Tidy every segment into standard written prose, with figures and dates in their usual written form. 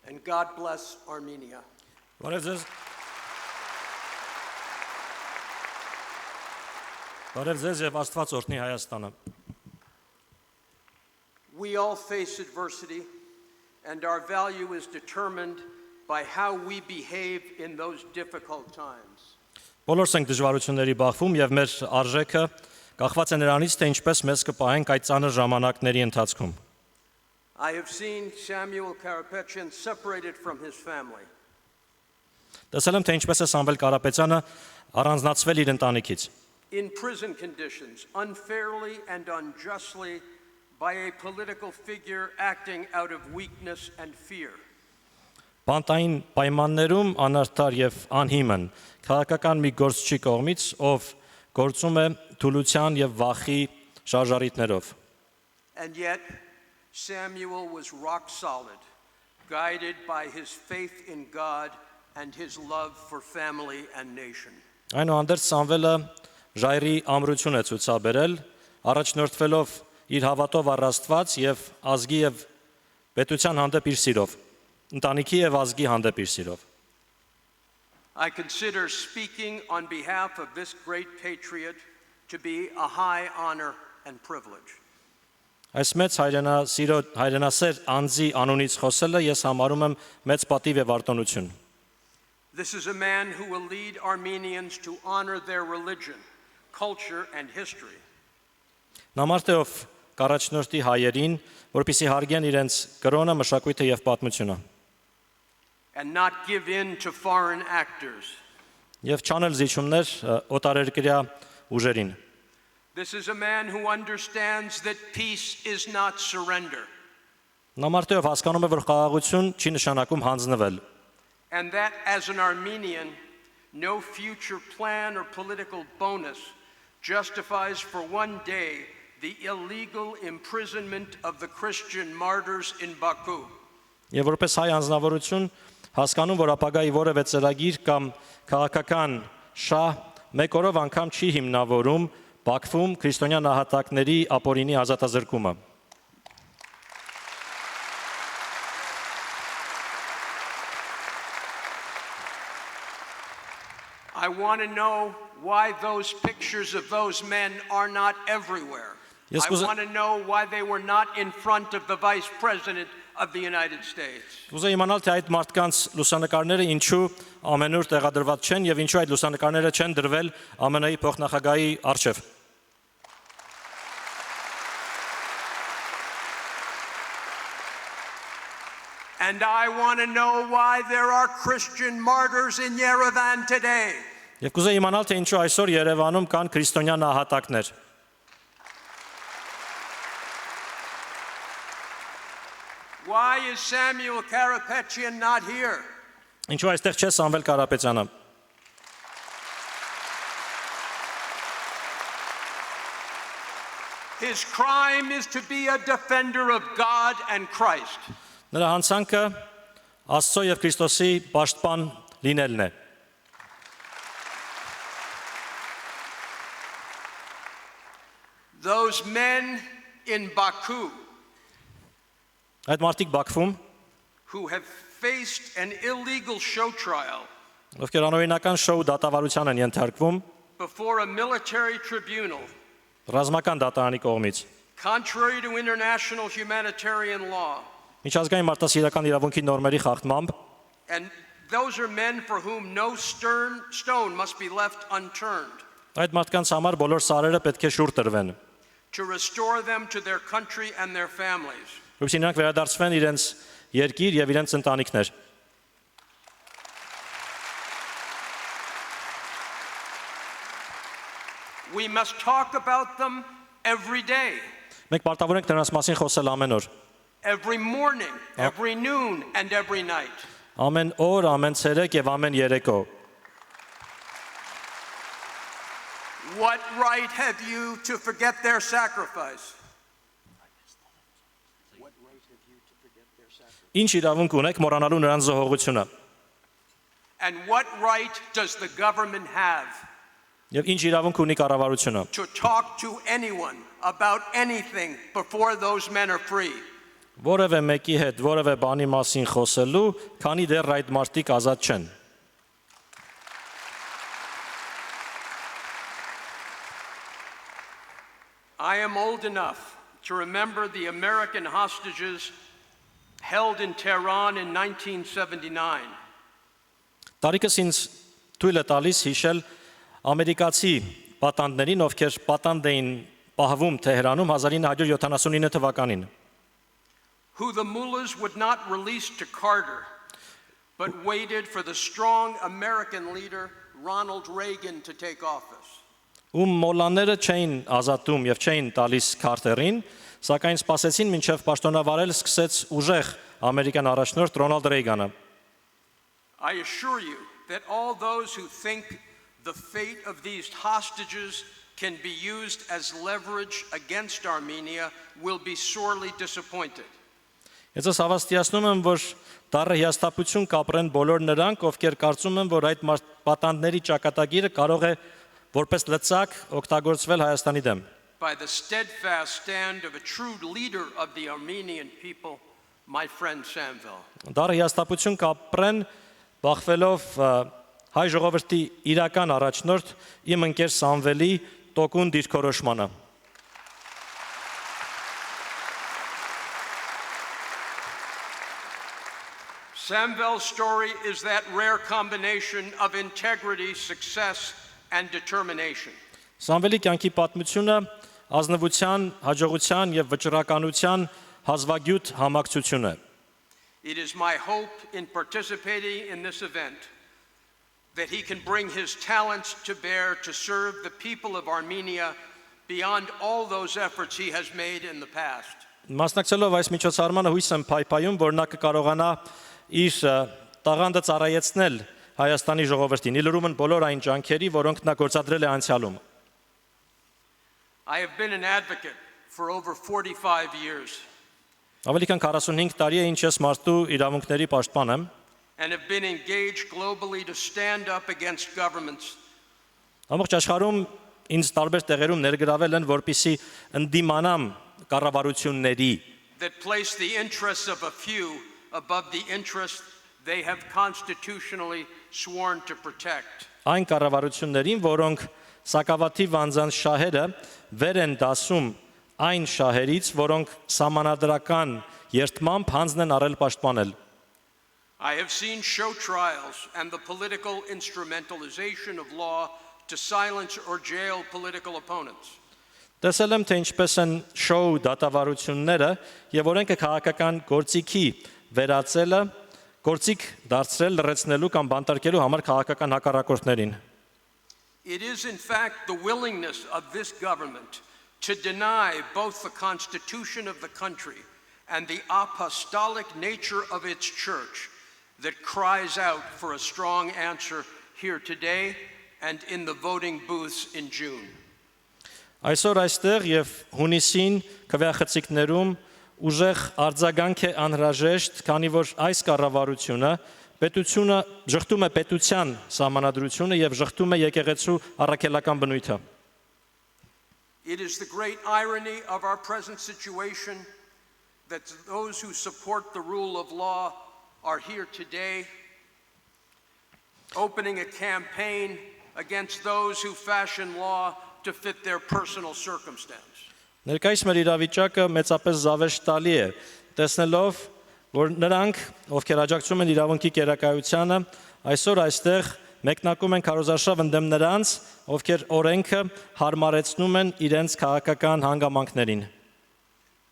And God bless Armenia. Բարև ձեզ եւ Աստված օրհնի Հայաստանը։ We all face adversity, and our value is determined by how we behave in those difficult times. Բոլորս ենք դժվարությունների բախվում եւ մեր արժեքը կախված է նրանից, թե ինչպես մեզ կպահենք այդ ծանր ժամանակների ընթացքում։ I have seen Samuel Karapetyan separated from his family. Տեսել եմ, թե ինչպես է Սամվել Կարապետյանը առանձնացվել իր ընտանիքից։ In prison conditions, unfairly and unjustly, by a political figure acting out of weakness and fear. Բանտային պայմաններում անարդար եւ անհիմն քաղաքական մի գործչի կողմից, ով գործում է թուլության եւ վախի շարժարիտներով։ And yet, Samuel was rock solid, guided by his faith in God and his love for family and nation. Այնուհանդերձ Սամվելը ժայռի ամրություն է ցուցաբերել, առաջնորդվելով իր հավատով առ Աստված եւ ազգի եւ պետության հանդեպ իր սիրով, ընտանիքի եւ ազգի հանդեպ իր սիրով։ I consider speaking on behalf of this great patriot to be a high honor and privilege. Այս մեծ հայրենասեր անձի անունից խոսելը ես համարում եմ մեծ պատիվ եւ արտոնություն։ This is a man who will lead Armenians to honor their religion, culture and history. Նա մարդ է, ով կառաջնորդի հայերին, որպեսզի հարգեն իրենց կրոնը, մշակույթը եւ պատմությունը։ And not give in to foreign actors. Եվ չանել զիջումներ օտարերկրյա ուժերին։ This is a man who understands that peace is not surrender. Նա մարդ է, ով հասկանում է, որ խաղաղություն չի նշանակում հանձնվել։ And that as an Armenian, no future plan or political bonus justifies for one day the illegal imprisonment of the Christian martyrs in Baku. Եվ որպես հայ անձնավորություն հասկանում, որ ապագայի որևէ ծրագիր կամ քաղաքական շահ մեկ օրով անգամ չի հիմնավորում Բաքվում քրիստոնյա նահատակների ապօրինի ազատազրկումը։ I want to know why those pictures of those men are not everywhere. Yes, I want to know why they were not in front of the Vice President of the United States. Ուզում իմանալ, թե այդ մարդկանց լուսանկարները ինչու ամենուր տեղադրված չեն եւ ինչու այդ լուսանկարները չեն դրվել ԱՄՆ-ի փոխնախագահի առջև։ And I want to know why there are Christian martyrs in Yerevan today. Եվ կուզեի իմանալ, թե ինչու այսօր Երևանում կան քրիստոնյա նահատակներ։ Why is Samuel Karapetyan not here? Ինչու այստեղ չէ Սամվել Կարապետյանը։ His crime is to be a defender of God and Christ. Նրա հանցանքը Աստծո եւ Քրիստոսի պաշտպան լինելն է։ Those men in Baku Այդ մարդիկ Բաքվում, who have faced an illegal show trial ովքեր անօրինական շոու դատավարության են ենթարկվում before a military tribunal, ռազմական դատարանի կողմից, contrary to international humanitarian law. միջազգային մարդասիրական իրավունքի նորմերի խախտմամբ, And those are men for whom no stone must be left unturned այդ մարդկանց համար բոլոր սարերը պետք է շուռ տրվեն, to restore them to their country and their families. որպեսզի նրանք վերադարձվեն իրենց երկիր եւ իրենց ընտանիքներ։ We must talk about them every day. Մենք պարտավոր ենք նրանց մասին խոսել ամեն օր, Every morning, every noon, and every night. ամեն օր, ամեն ցերեկ եւ ամեն երեկո։ What right have you to forget their sacrifice? What right have you to forget their sacrifice? Ինչ իրավունք ունեք մոռանալու նրանց զոհողությունը։ And what right does the government have Եվ ինչ իրավունք ունի կառավարությունը, to talk to anyone about anything before those men are free? որևէ մեկի հետ որևէ բանի մասին խոսելու, քանի դեռ այդ մարդիկ ազատ չեն։ I am old enough to remember the American hostages held in Tehran in 1979. Տարիքս ինձ թույլ է տալիս հիշել ամերիկացի պատանդներին, ովքեր պատանդ էին պահվում Թեհրանում 1979 թվականին, Who the mullahs would not release to Carter, but waited for the strong American leader Ronald Reagan to take office. ում մոլաները չէին ազատում եւ չէին տալիս Քարթերին, սակայն սպասեցին մինչև պաշտոնավարել սկսեց ուժեղ ամերիկյան առաջնորդ Ռոնալդ Ռեյգանը։ I assure you that all those who think the fate of these hostages can be used as leverage against Armenia will be sorely disappointed. Ես ես հավաստիացնում եմ, որ դառը հիասթափություն կապրեն բոլոր նրանք, ովքեր կարծում են, որ այդ պատանդների ճակատագիրը կարող է որպես լծակ օգտագործվել Հայաստանի դեմ։ By the steadfast stand of a true leader of the Armenian people, my friend Samvel. Դառը հիասթափություն կապրեն բախվելով հայ ժողովրդի իրական առաջնորդ իմ ընկեր Սամվելի տոկուն դիրքորոշմանը։ Samvel's story is that rare combination of integrity, success, and determination. Սամվելի կյանքի պատմությունը ազնվության, հաջողության եւ վճռականության հազվագյուտ համակցություն է։ It is my hope in participating in this event that he can bring his talents to bear to serve the people of Armenia beyond all those efforts he has made in the past. Մասնակցելով այս միջոցառմանը հույս եմ փայփայում, որ նա կկարողանա իր տաղանդը ծառայեցնել Հայաստանի ժողովրդին, իլրումն բոլոր այն ջանքերի, որոնք նա գործադրել է անցյալում։ I have been an advocate for over 45 years Ավելի քան 45 տարի է ինչ ես մարդու իրավունքների պաշտպան եմ, and have been engaged globally to stand up against governments ամբողջ աշխարհում ինձ տարբեր տեղերում ներգրավել են, որպիսի ընդդիմանամ կառավարությունների, that place the interests of a few above the interests they have constitutionally sworn to protect. այն կառավարություններին, որոնք սակավաթիվ անձանց շահերը վեր են դասում այն շահերից, որոնք սահմանադրական երթմամբ հանձն են առել պաշտպանել։ I have seen show trials and the political instrumentalization of law to silence or jail political opponents. Տեսել եմ, թե ինչպես են շոու դատավարությունները եւ օրենքը քաղաքական գործիքի վերածելը, գործիք դարձրել լրացնելու կամ բանտարկելու համար քաղաքական հակառակորդներին։ It is in fact the willingness of this government to deny both the constitution of the country and the apostolic nature of its church that cries out for a strong answer here today and in the voting booths in June. Այսօր այստեղ եւ հունիսին քվեախցիկներում ուժեղ արձագանք է անհրաժեշտ, քանի որ այս կառավարությունը պետությունը ժխտում է պետության սահմանադրությունը եւ ժխտում է եկեղեցու առաքելական բնույթը։ It is the great irony of our present situation that those who support the rule of law are here today opening a campaign against those who fashion law to fit their personal circumstance. Ներկայիս մեր իրավիճակը մեծապես զավեշտալի է, տեսնելով, որ նրանք, ովքեր աջակցում են իրավունքի կերակայությանը, այսօր այստեղ մեկնակում են քարոզարշավ ընդդեմ նրանց, ովքեր օրենքը հարմարեցնում են իրենց քաղաքական հանգամանքներին։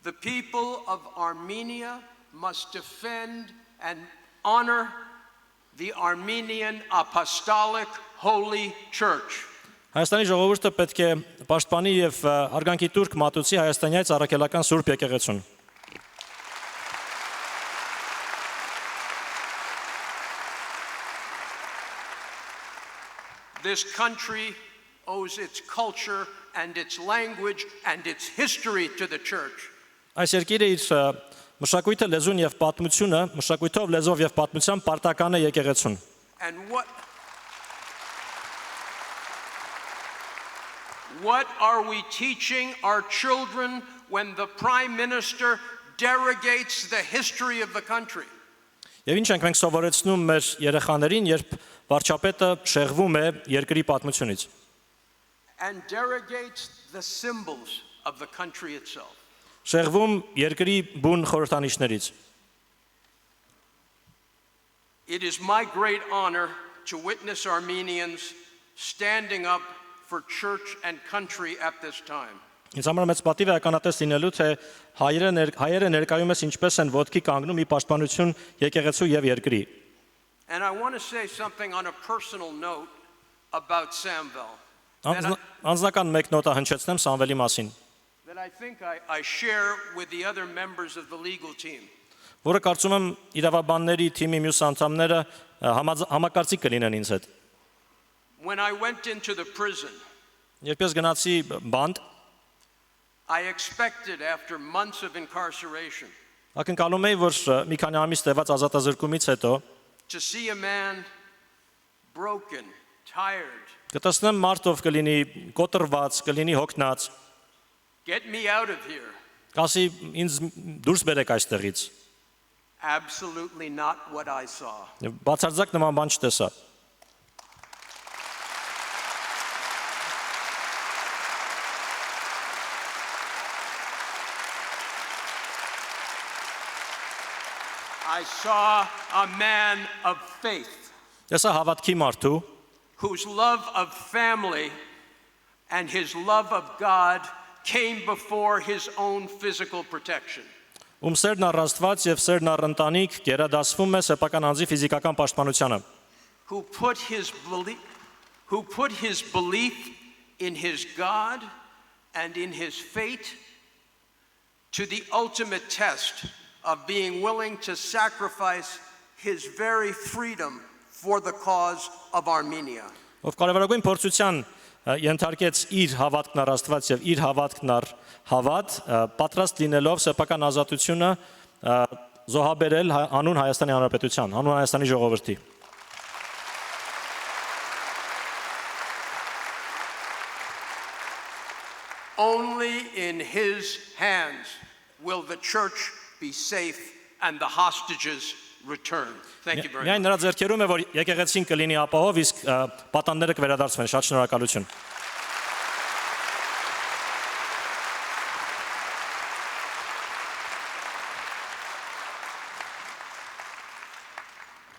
The people of Armenia must defend and honor the Armenian Apostolic Holy Church. Հայաստանի ժողովուրդը պետք է պաշտպանի եւ արգանքի տուրք մատուցի հայաստանյաց առաքելական Սուրբ եկեղեցուն։ This country owes its culture and its language and its history to the church. Այս երկիրը իր մշակույթը, լեզուն եւ պատմությունը, մշակույթով, լեզվով եւ պատմությամբ պարտական է եկեղեցուն։ And what are we teaching our children when the Prime Minister derogates the history of the country. Եվ ինչ ենք մենք սովորեցնում մեր երեխաներին, երբ վարչապետը շեղվում է երկրի պատմությունից։ And derogates the symbols of the country itself. Շեղվում երկրի բուն խորհրդանիշներից։ It is my great honor to witness Armenians standing up for church and country at this time. Ինձ համար մեծ պատիվ է ականատես լինելու, թե հայերը ներկայումս ինչպես են ոտքի կանգնում ի պաշտպանություն եկեղեցու եւ երկրի։ And I want to say something on a personal note about Samvel Անձնական մեկ նոտ հնչեցնեմ Սամվելի մասին, that I think I share with the other members of the legal team. որը կարծում եմ իրավաբանների թիմի մյուս անդամները համակարծիք կլինեն ինձ հետ։ When I went into the prison, Երբ ես գնացի բանդ, I expected after months of incarceration ակնկալում էի, որ մի քանի ամիս տևած ազատազրկումից հետո to see a man broken, tired, կտեսնեմ մարդ, ով կլինի կոտրված, կլինի հոգնած, get me out of here. կասի ինձ դուրս բերեք այստեղից։ Absolutely not what I saw. Եվ բացարձակ նման բան չտեսա։ I saw a man of faith Տեսա հավատքի մարդու, whose love of family and his love of God came before his own physical protection. ում սերն առ Աստված եւ սերն առ ընտանիք գերադասվում է սեփական անձի ֆիզիկական պաշտպանությանը, Who put his belief in his God and in his fate to the ultimate test of being willing to sacrifice his very freedom for the cause of Armenia. ով կարևորագույն փորձության ենթարկեց իր հավատքն առ Աստված եւ իր հավատքն առ հավատ, պատրաստ լինելով սեփական ազատությունը զոհաբերել անուն Հայաստանի Հանրապետության, անուն Հայաստանի ժողովրդի։ Only in his hands will the church be safe and the hostages return. Thank you very much. Միայն նրա ձեռքերում է, որ եկեղեցին կլինի ապահով, իսկ պատանները կվերադարձվեն։ Շատ շնորհակալություն։